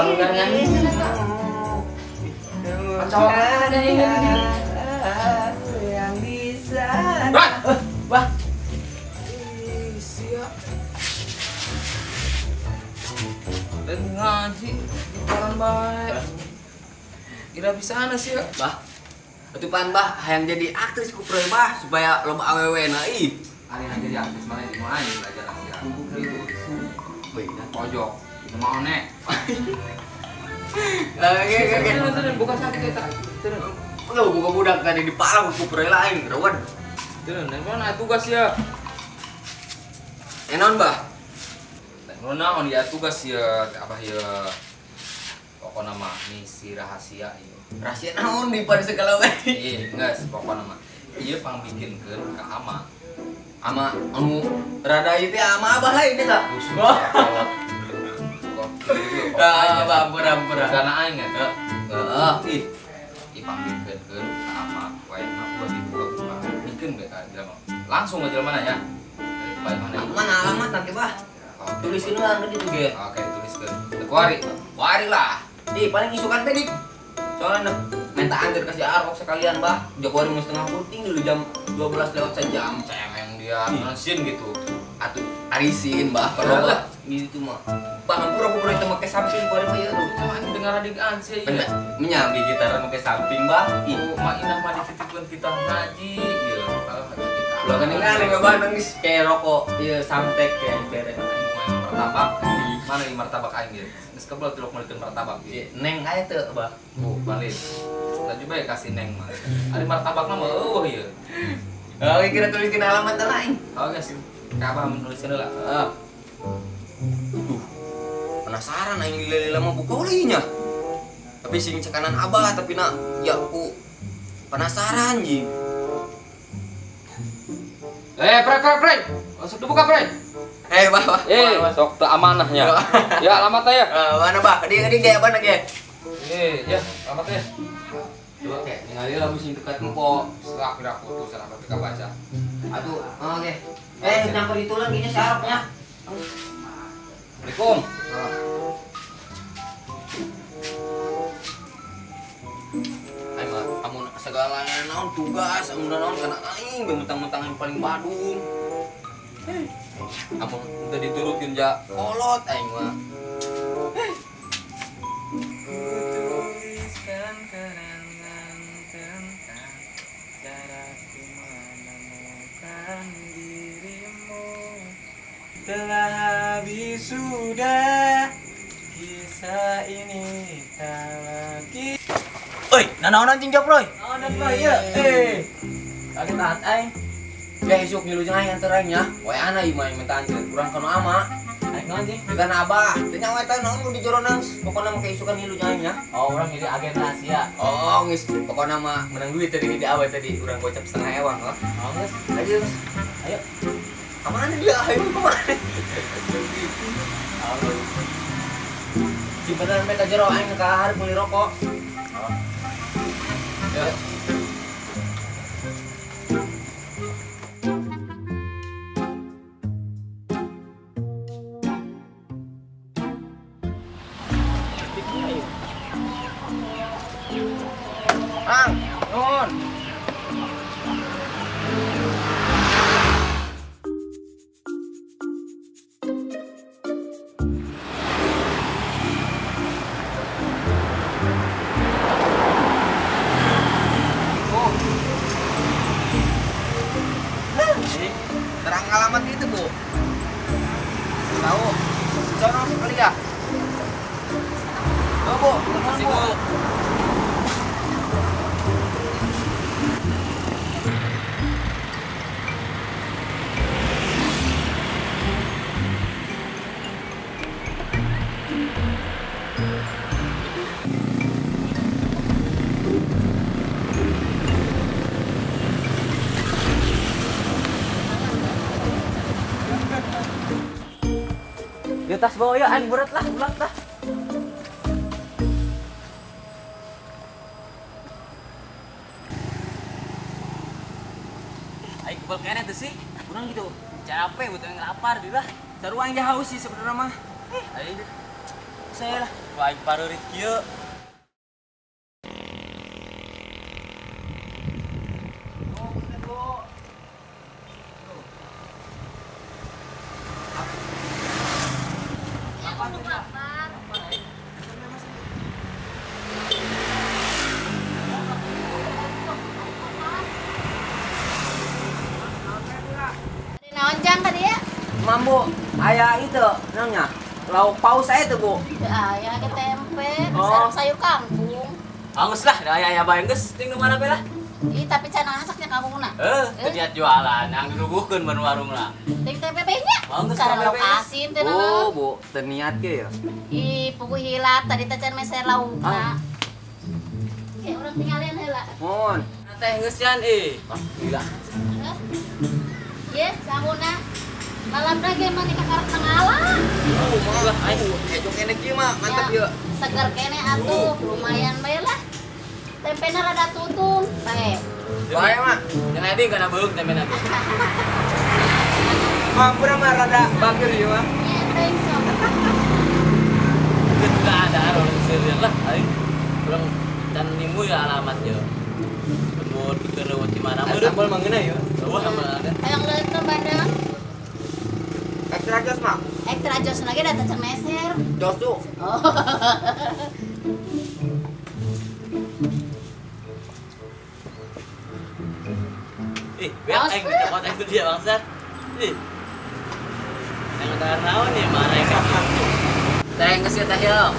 Kalau udah nyanyi kacau yang bisa. Wah. Siap. Dan ngaji di jalan baik. Kira bisa ana sih ya. Bah. Atuh pan bah hayang jadi aktris ku proy bah supaya loba awewe na ih. Ari jadi artis mana di mana belajar ya. Itu pojok. Itu mau nek. Oke. Turun buka sakit eta. Turun. Lu buka budak tadi di parang ku proy lain, rawan. Turun, dan mana tugas ya? Enon bah. Dan mana on dia tugas ya apa ya? Pokoknya mah misi rahasia ieu. Rahasia naon di pada segala we. Enggak, pokoknya mah ieu pang bikinkeun ka ama. Ama anu rada ieu teh ama abah lain eta. Ampura. Karena aing eta. Heeh, ih. Ipang bikinkeun ka ama, wae mah ulah dibuka-buka. Bikin bae ka jelema. Langsung ke jelema ya. Bae mana? Mana alamat nanti bah? Tulisin lah nanti tuh ge. Oke, tuliskeun. Teu kuari lah. Di paling isukan tadi. Soalnya minta anjir kasih arok sekalian bah. Jokowi mau setengah puting dulu jam 12 lewat sejam. Cemeng dia nasin gitu. Atuh arisin bah kalau bah gitu mah. Bah pura-pura itu make samping kuari mah ya tuh. Anjing dengar adik anjing ya. Menyambi gitar make samping bah. Oh, mak inah mah dititipkeun kita ngaji ieu. Kalau ngaji kita. Lo kan ngane enggak nangis kayak rokok ieu samtek kayak bere. Main martabak. Mana di martabak aing ge? Geus kebal tilok meulikeun martabak ieu. Neng aya teu bah. Bu, balik. Tadi bae kasih neng mah. Ari martabakna mah ieu. Oh, kira tuliskeun alamat lain. Oh, geus. Kabah menuliskeun heula. Heeh. Penasaran aing lila mah buka ulinya. Tapi sing cekanan abah tapi nak ya ku penasaran ji. Prek. Masuk dibuka, Prek. Bah. Sok teu amanahnya. Ya, alamatnya ya. Mana bah? Di ge mana ge? Ya, alamatnya. Coba ke, ningali lah musim dekat empo. Setelah pira foto sana teu baca. Aduh, oke. Nyamper itu lagi nya sarapnya. Assalamualaikum. Aing mah amun segala naon tugas, amun naon kana aing mentang-mentang yang paling badung. Amun teu diturutin ja kolot aing mah. Tuliskan kenangan tentang caraku menemukan dirimu. Telah habis sudah kisah ini tak lagi. Oi, nanaon anjing japroy? Ada apa ya? Kaget tahan aing. Ya isuk ngilu jeung aing antar aing nya. Wae ana ieu mah minta anjeun, kurang kono ama. Aing anjing. Bukan abah, teu nya wae teh naon nu di jero nang. Pokona mah isukan ngilu jeung aing nya. Oh, orang jadi agen rahasia. Oh, geus pokona mah menang duit tadi di awal tadi urang gocap setengah ewang oh. Oh, geus. Ayo, Mas. Ayo. Kemana dia? Ayo kemana? Di beneran mereka jero aing ka hareup meuli rokok. Oh. Ya. Ang, nun. Terang alamat itu, Bu. Tahu. Sono sekali ya. Oh, Bu, telepon, Bu. Di tas bawa ya, aing berat lah, ulang dah. Aing kebal kene tuh sih. Kurang gitu. Capek betul lapar di lah. Sarua aing haus sih sebenarnya mah. Aing saya lah. Wah, parurit kieu. Naon jang tadi ya? Mambu, ayah itu namanya lauk paus saya tuh bu. Ya ke tempe, Oh. sarap sayur kangkung. Angus lah, da aya bayang geus ting nu mana bela. Ih, tapi can masaknya kangkungna. Teu lihat jualan, yang diruguhkeun ban warung lah. Ting tempe nya. Bagus, Cara tempe lauk nya. asin teh Oh naon? bu, terniat ke ya. Ih, pugu hilap tadi teh can meser laukna. Kayak urang tinggalin heula. Mohon. Teh geus jan gila. Ye, sabuna. Malam lagi mah nikah karep tengala. Lah, ayo ejuk enek ieu mah mantep Ya, ya. seger kene atuh, lumayan bae lah. Tempena rada tutung, bae. Bae mah. Yang adi kana beug tempe na. Mampu mah rada bakir ya mah. Iya, thanks so. Geus ada orang serius lah aing. Urang can nimu ya alamatnya. Mun keur di mana mah. Sambal manggena ya. Wah, mah ada. Hayang leuteung bandeng. Ekstra jos mah. Ekstra jos lagi ada can meser. Josu. Oh. Biar aing dicopot itu dia bangsat. Yang ada naon ya marah kan. Teh geus teh ya.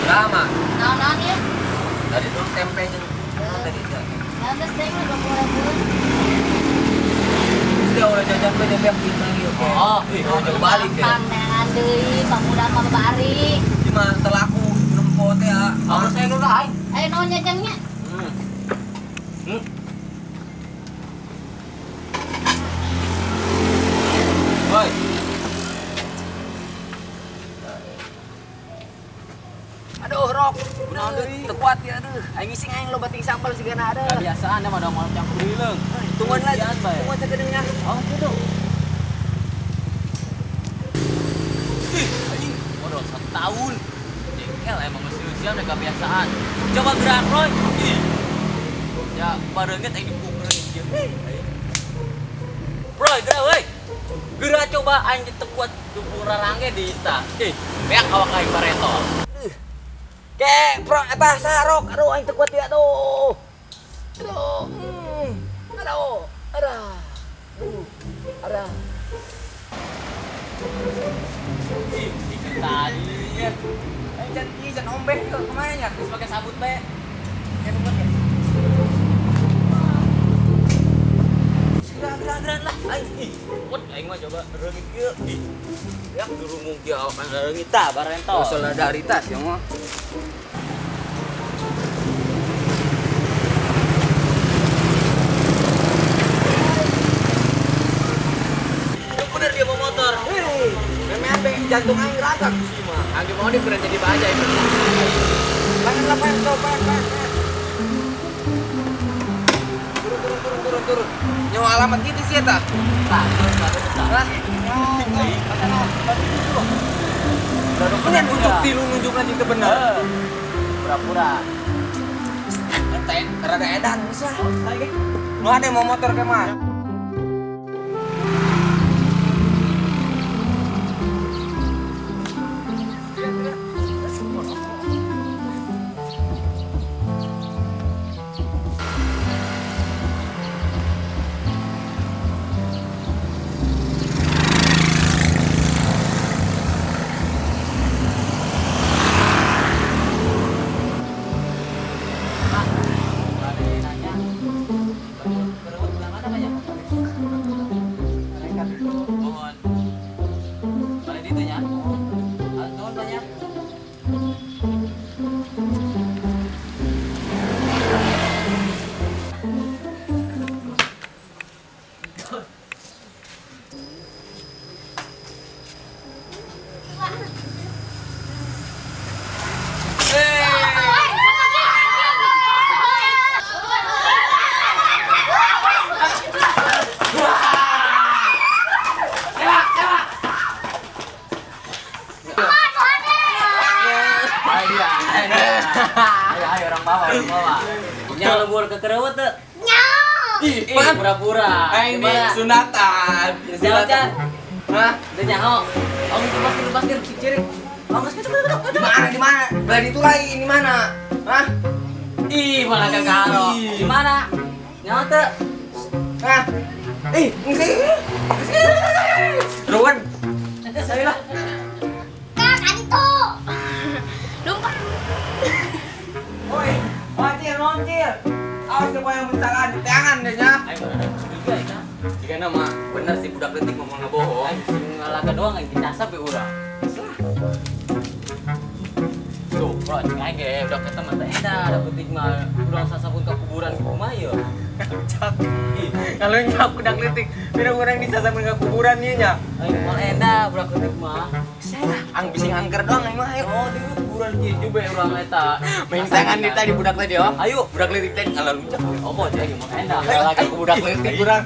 Lama. Naon ya? Tadi tuh tempe jeung tadi itu. Ya geus teh 20.000. Sudah udah jajan ke tempe kita gitu. Oh, jauh balik ya. Pandangan deui, pamuda pabari. Di mana telaku nempo teh ya. Apa saya nu lain? Ayo naon jajangnya? Woi. Aduh, Rok. Naon deui? Teu kuat ya aduh. Aing ngising aing lo bating sambal sigana ada. Kebiasaan ya mah mau campur hileung. Tungguan lah. Sian, Bay. Tungguan sagedeungnya. Oh, gitu. Anjing, modal 1 tahun. Jengkel emang mesti usia udah kebiasaan. Coba gerak, Roy. Ih. Ya, barenget aing dipukul kieu. Roy, gerak weh. Gerak coba aing ditekuat dupur rarangge di ita. Beak awak aing bareto. Kek, Bro, eta sarok. Aduh, aing teu kuat ya aduh. Aduh. Aduh. Aduh. Aduh. Ikut tadi ya. Aing janji jangan ombeh ke kemana nya? Terus pakai sabut be. Kayak tempat ya. Gerak lah. Aing kuat aing mah coba reungit kieu. Ya durung kieu awak reungit tah barento. Solidaritas ya mah. Bener dia bawa motor. Memean be jantung aing ragak sih mah. Anggi mau di keren jadi baja itu. Pengen lah pengen pengen. Turun. Nyawa alamat gitu sih eta. Tah, Lah. Ini nunjuk tilu nunjuk lagi ke bener. Pura-pura. Ente rada edan bisa. Nu ada mau motor ke mah. bawa. Nyala buat ke kerewet tuh. Ih, Pura-pura. ini sunatan. Siapa Chan? Hah? Udah nyaho. Oh itu basket si cirik. Oh basket. Di mana? Beli itu lagi ini mana? Hah? Ih malah kagaro. Di mana? Nyaho tuh. Hah? Enggak. Ruan. Saya lah. Kak, adito. Lupa. Woi, moncil. Awas siapa yang bentangan di tangan deh nya. Ayo juga ya. Jika nama bener sih budak letik ngomong ngebohong. Ngalaga doang yang dicasap ya urang. Tuh, bro, cengeng ge udah ketemu teh dah dapet mah urang sasapun ke kuburan ke rumah ya. Kalau nyak budak letik, orang disasar ke kuburan nya nya. Ayo mal enda budak letik mah. Salah, ang bising angker doang mah ayo. Oh, di kuburan gitu be urang eta. Main tangan di tadi budak tadi oh. Ayo, Budak letik tadi ngalah luncak. oh mau jadi mal enda. Lagi budak letik kurang.